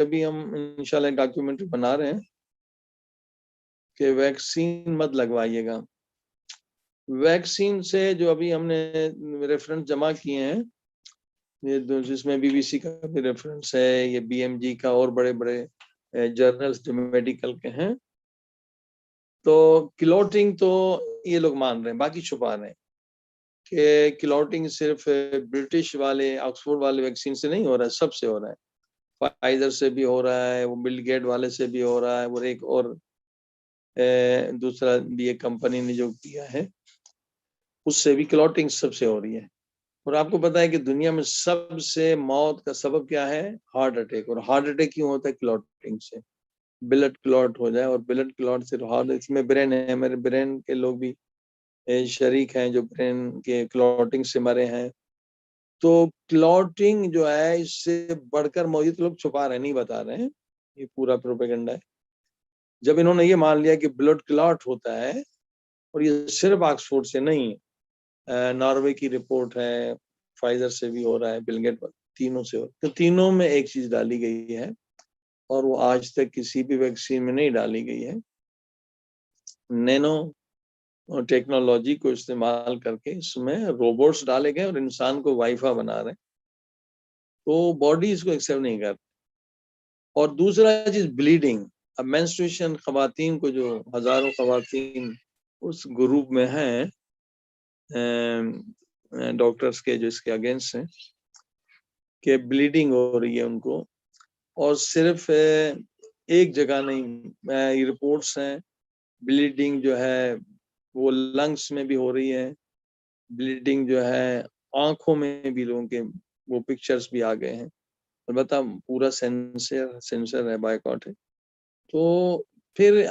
अभी हम इंशाल्लाह डॉक्यूमेंट्री बना रहे हैं कि वैक्सीन मत लगवाइएगा। वैक्सीन से जो अभी हमने रेफरेंस जमा किए हैं, ये जिसमें बीबीसी का भी रेफरेंस है, ये बीएमजी का और बड़े बड़े जर्नल्स जो मेडिकल के हैं, तो क्लॉटिंग तो ये लोग मान रहे हैं, बाकी छुपा रहे हैं कि क्लॉटिंग सिर्फ ब्रिटिश वाले ऑक्सफोर्ड वाले वैक्सीन से नहीं हो रहा है, सबसे हो रहा है। फाइजर से भी हो रहा है, वो बिल गेट वाले से भी हो रहा है, और एक और दूसरा भी एक कंपनी ने जो किया है उससे भी क्लॉटिंग सबसे हो रही है। और आपको पता है कि दुनिया में सबसे मौत का सबब क्या है? Heart attack. और हार्ट अटैक क्यों होता है? क्लॉटिंग से। ब्लड क्लॉट हो जाए, और ब्लड क्लॉट से हार्ट, इसमें ब्रेन है, मेरे ब्रेन के लोग भी शरीक हैं जो ब्रेन के क्लॉटिंग से मरे हैं। तो क्लॉटिंग जो है इससे बढ़कर मौजूद लोग छुपा रहे हैं, नहीं बता रहे हैं, ये पूरा प्रोपेगेंडा है। जब इन्होंने ये मान लिया कि ब्लड क्लॉट होता है, और ये सिर्फ ऑक्सफोर्ड से नहीं, नॉर्वे की रिपोर्ट है, फाइजर से भी हो रहा है, बिल गेट, तीनों से हो, तो तीनों में एक चीज डाली गई है और वो आज तक किसी भी वैक्सीन में नहीं डाली गई है। नैनो टेक्नोलॉजी को इस्तेमाल करके इसमें रोबोट्स डाले गए और इंसान को वाइफा बना रहे हैं, तो बॉडी इसको एक्सेप्ट नहीं कर। और दूसरा चीज ब्लीडिंग। अब मेंस्ट्रुएशन खवातीन को, जो हजारों खवातीन उस ग्रुप में हैं डॉक्टर्स के जो इसके अगेंस्ट हैं कि ब्लीडिंग हो रही है उनको, और सिर्फ एक जगह नहीं, रिपोर्ट्स हैं ब्लीडिंग जो है वो लंग्स में भी हो रही है, ब्लीडिंग जो है आंखों में भी, लोगों के वो पिक्चर्स भी आ गए हैं। अलबत्ता पूरा सेंसर है, बायकॉट है। तो फिर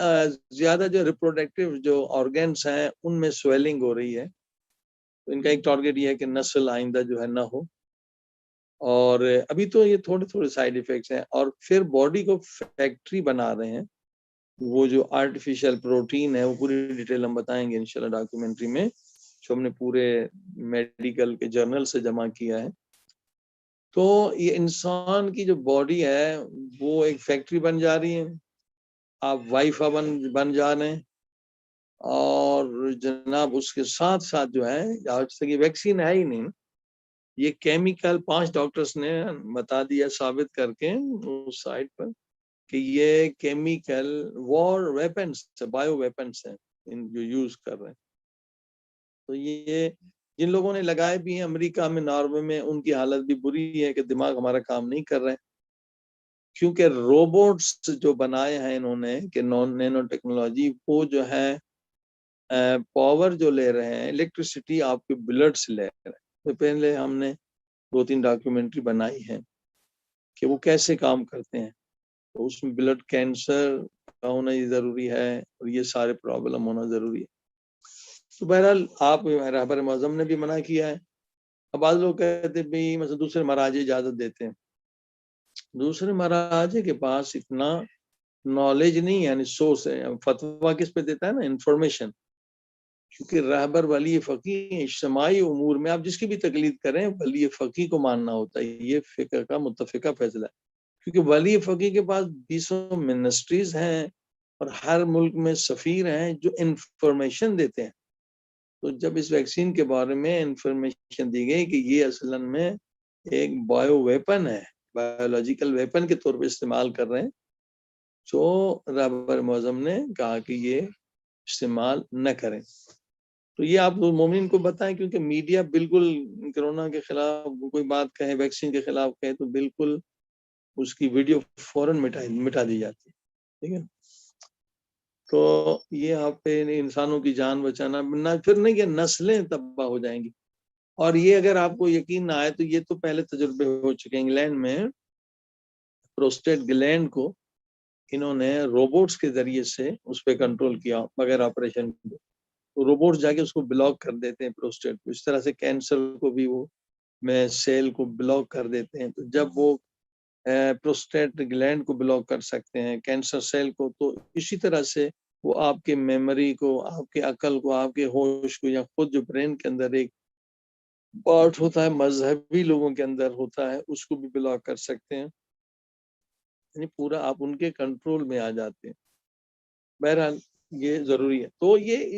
ज्यादा जो रिप्रोडक्टिव जो ऑर्गन्स हैं उनमें स्वेलिंग हो रही है, तो इनका एक टारगेट ये है कि नस्ल आइंदा जो है ना हो। और अभी तो ये थोड़े थोड़े साइड इफेक्ट्स हैं, और फिर बॉडी को फैक्ट्री बना रहे हैं। वो जो आर्टिफिशियल प्रोटीन है वो पूरी डिटेल हम बताएंगे इंशाल्लाह डॉक्यूमेंट्री में, जो हमने पूरे मेडिकल के जर्नल से जमा किया है। तो ये इंसान की जो बॉडी है वो एक फैक्ट्री बन जा रही है, आप वाइफा बन जा रहे हैं। और जनाब उसके साथ साथ जो है, आज तक ये वैक्सीन है ही नहीं, ये केमिकल 5 डॉक्टर्स ने बता दिया साबित करके उस साइट पर कि ये chemical war weapons, bio weapons हैं इन जो यूज कर रहे हैं। तो ये जिन लोगों ने लगाए भी हैं अमेरिका में, नॉर्वे में, उनकी हालत भी बुरी है कि दिमाग हमारा काम नहीं कर रहे हैं, क्योंकि रोबोट्स जो बनाए हैं इन्होंने कि नॉन नैनो टेक्नोलॉजी, वो जो है पावर जो ले रहे हैं, इलेक्ट्रिसिटी आपके ब्लड से ले रहे हैं। तो पहले हमने 2-3 डॉक्यूमेंट्री बनाई है कि वो कैसे काम करते हैं। तो उसमें ब्लड कैंसर का होना ये जरूरी है, और ये सारे प्रॉब्लम होना जरूरी है। तो बहरहाल आप रहबर मौजम ने भी मना किया है। अब आज लोग कहते हैं भाई, मतलब दूसरे महाराजे इजाजत देते हैं। दूसरे महाराजे के पास इतना नॉलेज नहीं है, यानी सोर्स है। फतवा किस पे देता है ना? इंफॉर्मेशन। क्योंकि रहबर वली फ़कीह इज्तिमाई उमूर में आप जिसकी भी तकलीद करें, वली फ़कीह को मानना होता है, ये फिक्र का मुत्तफ़िका फैसला है। क्योंकि वली फ़कीह के पास 20 मिनिस्ट्रीज हैं और हर मुल्क में सफ़ीर हैं जो इंफॉर्मेशन देते हैं। तो जब इस वैक्सीन के बारे में इंफॉर्मेशन दी गई कि ये असलन में एक बायो वेपन है, बायोलॉजिकल वेपन के तौर पर इस्तेमाल कर रहे हैं, तो रहबर मौज़म ने कहा कि ये इस्तेमाल न करें। तो ये आप मोमिन को बताएं, क्योंकि मीडिया बिल्कुल कोरोना के खिलाफ कोई बात कहे, वैक्सीन के खिलाफ कहे, तो बिल्कुल उसकी वीडियो फौरन मिटा दी जाती है। ठीक है, तो ये आप पे इंसानों की जान बचाना ना, फिर नहीं कि नस्लें तबाह हो जाएंगी। और ये अगर आपको यकीन ना आए तो ये तो पहले तजुर्बे हो चुके हैं। इंग्लैंड में प्रोस्टेट ग्लैंड को इन्होंने रोबोट्स के जरिए से उस पर कंट्रोल किया बगैर ऑपरेशन के। तो रोबोट्स जाके उसको ब्लॉक कर देते हैं प्रोस्टेट को। इस तरह से कैंसर को भी वो में सेल को ब्लॉक कर देते हैं। तो जब वो प्रोस्टेट ग्लैंड को ब्लॉक कर सकते हैं, कैंसर सेल को, तो इसी तरह से वो आपके मेमोरी को, आपके अकल को, आपके होश को, या खुद जो ब्रेन के अंदर एक पार्ट होता है मजहबी लोगों के अंदर होता है, उसको भी ब्लॉक कर सकते हैं। यानी पूरा आप उनके कंट्रोल में आ जाते हैं। बहरहाल ये ज़रूरी है। तो ये